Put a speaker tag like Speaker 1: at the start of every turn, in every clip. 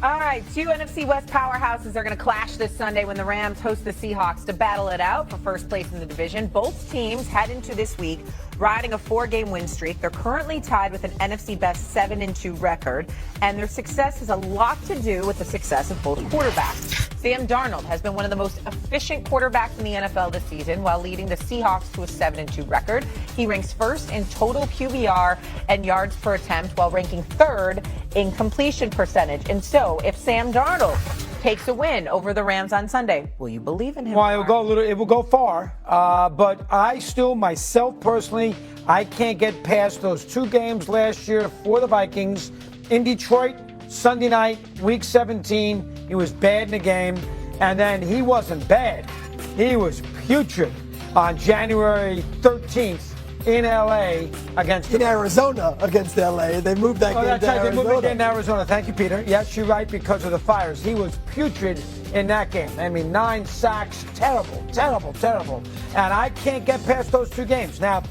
Speaker 1: All right, two NFC West powerhouses are going to clash this Sunday when the Rams host the Seahawks to battle it out for first place in the division. Both teams head into this week riding a 4-game win streak. They're currently tied with an NFC best 7-2 record, and their success has a lot to do with the success of both quarterbacks. Sam Darnold has been one of the most efficient quarterbacks in the NFL this season while leading the Seahawks to a 7-2 record. He ranks first in total QBR and yards per attempt while ranking third in completion percentage. And so, if Sam Darnold takes a win over the Rams on Sunday, will you believe in him?
Speaker 2: Well, it will go far, but I still, myself personally, I can't get past those 2 games last year for the Vikings in Detroit, Sunday night, week 17. He was bad in the game, and then he wasn't bad. He was putrid on January 13th. In L.A. against
Speaker 3: Arizona against L.A. They moved that game
Speaker 2: that's
Speaker 3: to
Speaker 2: right.
Speaker 3: Arizona.
Speaker 2: They moved it in Arizona. Thank you, Peter. Yes, you're right, because of the fires. He was putrid in that game. I mean, 9 sacks. Terrible, terrible, terrible. And I can't get past those 2 games. Now,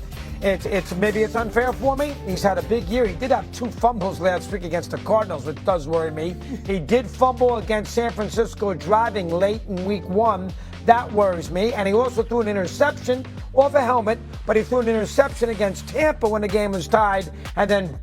Speaker 2: maybe it's unfair for me. He's had a big year. He did have 2 fumbles last week against the Cardinals, which does worry me. He did fumble against San Francisco driving late in week 1. That worries me. And he also threw an interception off a helmet, but he threw an interception against Tampa when the game was tied. And then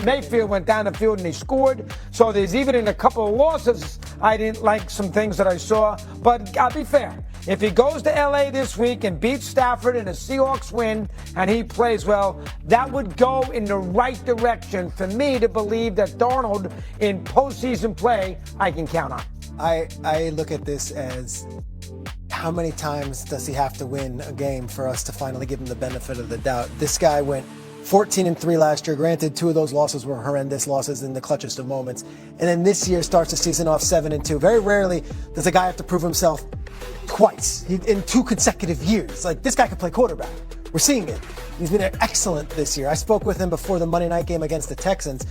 Speaker 2: Mayfield went down the field and he scored. So there's even in a couple of losses, I didn't like some things that I saw. But I'll be fair. If he goes to L.A. this week and beats Stafford and the Seahawks win and he plays well, that would go in the right direction for me to believe that Darnold in postseason play I can count on.
Speaker 3: I look at this as how many times does he have to win a game for us to finally give him the benefit of the doubt? This guy went 14-3 last year. Granted, 2 of those losses were horrendous losses in the clutchest of moments. And then this year starts the season off 7-2. Very rarely does a guy have to prove himself twice in 2 consecutive years. Like, this guy can play quarterback. We're seeing it. He's been excellent this year. I spoke with him before the Monday night game against the Texans.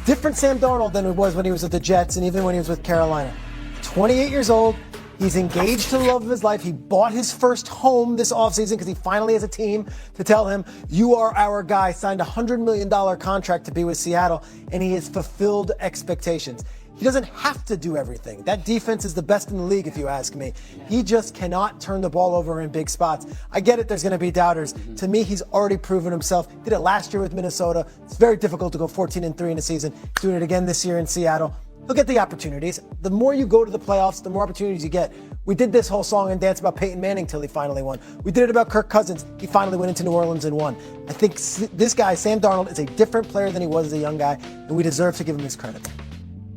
Speaker 3: Different Sam Darnold than it was when he was with the Jets and even when he was with Carolina. 28 years old. He's engaged to the love of his life. He bought his first home this offseason because he finally has a team to tell him, you are our guy. Signed a $100 million contract to be with Seattle, and he has fulfilled expectations. He doesn't have to do everything. That defense is the best in the league, if you ask me. He just cannot turn the ball over in big spots. I get it, there's going to be doubters. To me, he's already proven himself. Did it last year with Minnesota. It's very difficult to go 14-3 in a season. He's doing it again this year in Seattle. He'll get the opportunities. The more you go to the playoffs, the more opportunities you get. We did this whole song and dance about Peyton Manning till he finally won. We did it about Kirk Cousins. He finally went into New Orleans and won. I think this guy, Sam Darnold, is a different player than he was as a young guy, and we deserve to give him his credit.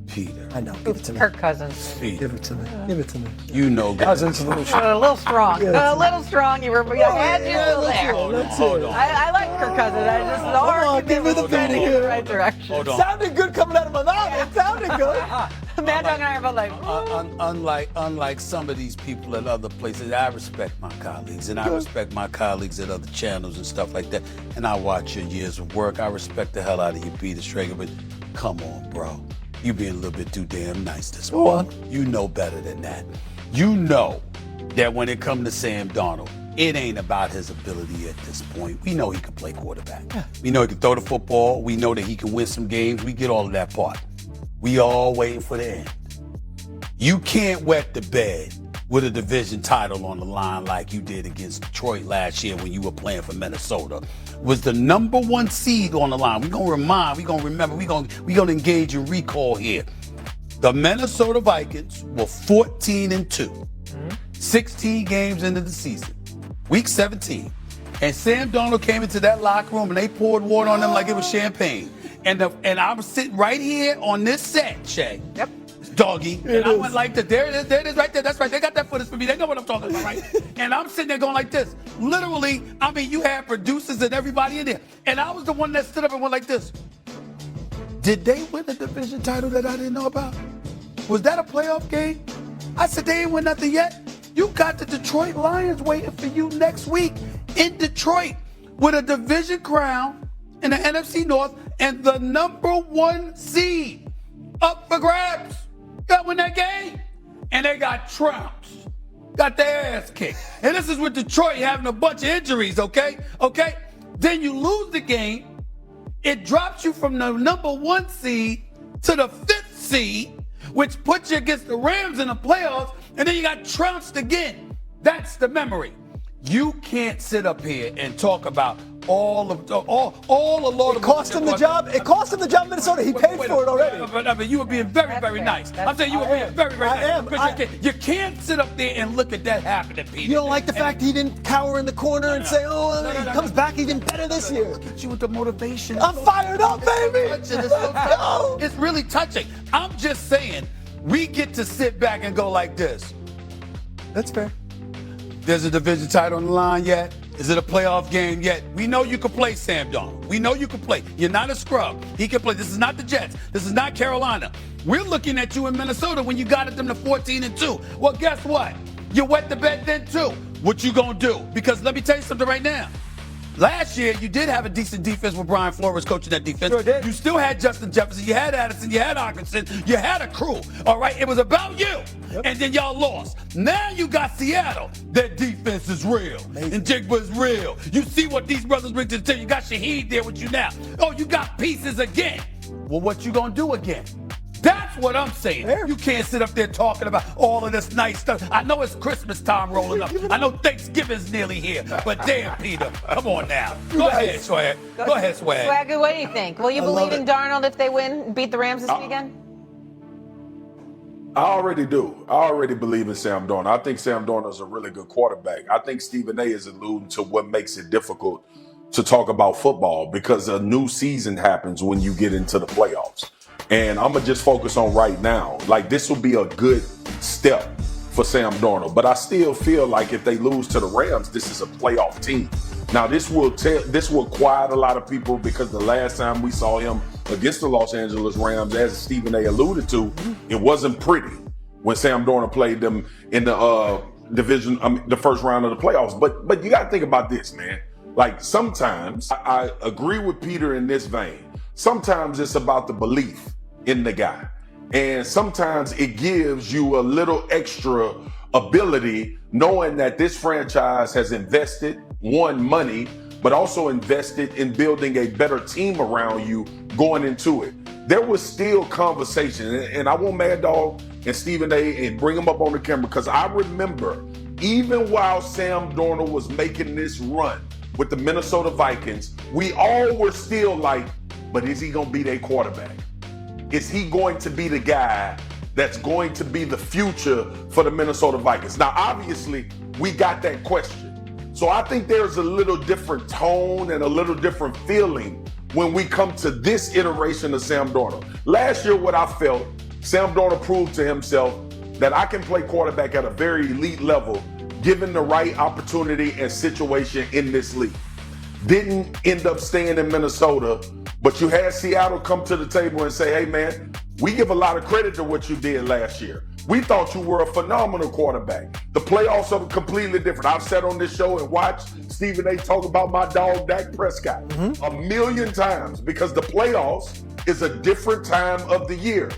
Speaker 4: Peter.
Speaker 3: I know. Give it to me.
Speaker 1: Kirk Cousins.
Speaker 4: Peter.
Speaker 3: Give it to me. Give it to me.
Speaker 4: You know
Speaker 2: Cousins a little strong.
Speaker 1: A little strong.
Speaker 3: Yeah,
Speaker 1: A little strong. You were. I had you still there.
Speaker 4: Hold on.
Speaker 1: I like Kirk Cousins. I just the
Speaker 3: on, give me the
Speaker 1: heading in
Speaker 3: Peter.
Speaker 1: the right direction.
Speaker 4: Hold on.
Speaker 3: Sounded good coming out of my mouth. It sounded good.
Speaker 1: Mad Dog and I are both like,
Speaker 4: Unlike some of these people at other places, I respect my colleagues, and I respect my colleagues at other channels and stuff like that. And I watch your years of work. I respect the hell out of you, Peter Schrager, but come on, bro. You being a little bit too damn nice this morning. You know better than that. You know that when it comes to Sam Darnold, it ain't about his ability at this point. We know he can play quarterback. We know he can throw the football. We know that he can win some games. We get all of that part. We all waiting for the end. You can't wet the bed with a division title on the line like you did against Detroit last year when you were playing for Minnesota. Was the number 1 seed on the line. We're going to remind, we're going to remember, we're going to engage in recall here. The Minnesota Vikings were 14-2, 16 games into the season, week 17. And Sam Darnold came into that locker room and they poured water on them like it was champagne. And I was sitting right here on this set, Shay.
Speaker 1: Yep.
Speaker 4: Doggy. And I went like this. There it is right there. That's right. They got that footage for me. They know what I'm talking about, right? And I'm sitting there going like this. Literally, I mean, you had producers and everybody in there. And I was the one that stood up and went like this. Did they win a division title that I didn't know about? Was that a playoff game? I said, they ain't win nothing yet. You got the Detroit Lions waiting for you next week in Detroit with a division crown in the NFC North and the number 1 seed up for grabs. Got win that game. And they got trounced. Got their ass kicked. And this is with Detroit having a bunch of injuries, okay? Okay? Then you lose the game. It drops you from the number 1 seed to the 5th seed, which puts you against the Rams in the playoffs, and then you got trounced again. That's the memory. You can't sit up here and talk about all the Lord.
Speaker 3: It cost him the job. It cost him the job in Minnesota. He paid for it already.
Speaker 4: But you were being very, very nice. I'm saying you were being very, very nice. Because you can't sit up there and look at that happening, Peter.
Speaker 3: You don't like the fact he didn't cower in the corner and say, he comes back even better this year.
Speaker 4: Look at you with the motivation.
Speaker 3: I'm fired up, baby.
Speaker 4: It's really touching. I'm just saying, we get to sit back and go like this.
Speaker 3: That's fair.
Speaker 4: There's a division title on the line yet? Is it a playoff game yet? We know you can play, Sam Darnold. We know you can play. You're not a scrub. He can play. This is not the Jets. This is not Carolina. We're looking at you in Minnesota when you got at them to 14-2. Well, guess what? You wet the bed then too. What you gonna do? Because let me tell you something right now. Last year, you did have a decent defense with Brian Flores coaching that defense.
Speaker 2: Sure did.
Speaker 4: You still had Justin Jefferson. You had Addison. You had Hawkinson. You had a crew. All right? It was about you. Yep. And then y'all lost. Now you got Seattle. That defense is real. Amazing. And Jigba is real. You see what these brothers bring to the table. You got Shaheed there with you now. Oh, you got pieces again. Well, what you gonna do again? That's what I'm saying. Fair. You can't sit up there talking about all of this nice stuff. I know it's Christmas time rolling up. I know Thanksgiving's nearly here. But damn, Peter, come on now. Go ahead, Swag. Go ahead, Swag.
Speaker 1: Swagger, what do you think? Will you believe in Darnold if they win, beat the Rams this weekend?
Speaker 5: I already do. I already believe in Sam Darnold. I think Sam Darnold is a really good quarterback. I think Stephen A is alluding to what makes it difficult to talk about football because a new season happens when you get into the playoffs. And I'm going to just focus on right now. Like, this will be a good step for Sam Darnold. But I still feel like if they lose to the Rams, this is a playoff team. Now, this will quiet a lot of people because the last time we saw him against the Los Angeles Rams, as Stephen A alluded to, it wasn't pretty when Sam Darnold played them in the division, the first round of the playoffs. But you got to think about this, man. Like, sometimes I agree with Peter in this vein. Sometimes it's about the belief in the guy. And sometimes it gives you a little extra ability knowing that this franchise has invested, money, but also invested in building a better team around you going into it. There was still conversation, and I want Mad Dog and Stephen A and bring them up on the camera because I remember even while Sam Darnold was making this run with the Minnesota Vikings, we all were still like, but is he going to be their quarterback? Is he going to be the guy that's going to be the future for the Minnesota Vikings? Now, obviously, we got that question. So I think there's a little different tone and a little different feeling when we come to this iteration of Sam Darnold. Last year, what I felt, Sam Darnold proved to himself that I can play quarterback at a very elite level given the right opportunity and situation in this league. Didn't end up staying in Minnesota, but you had Seattle come to the table and say, hey man, we give a lot of credit to what you did last year. We thought you were a phenomenal quarterback. The playoffs are completely different. I've sat on this show and watched Stephen A talk about my dog, Dak Prescott, a million times because the playoffs is a different time of the year.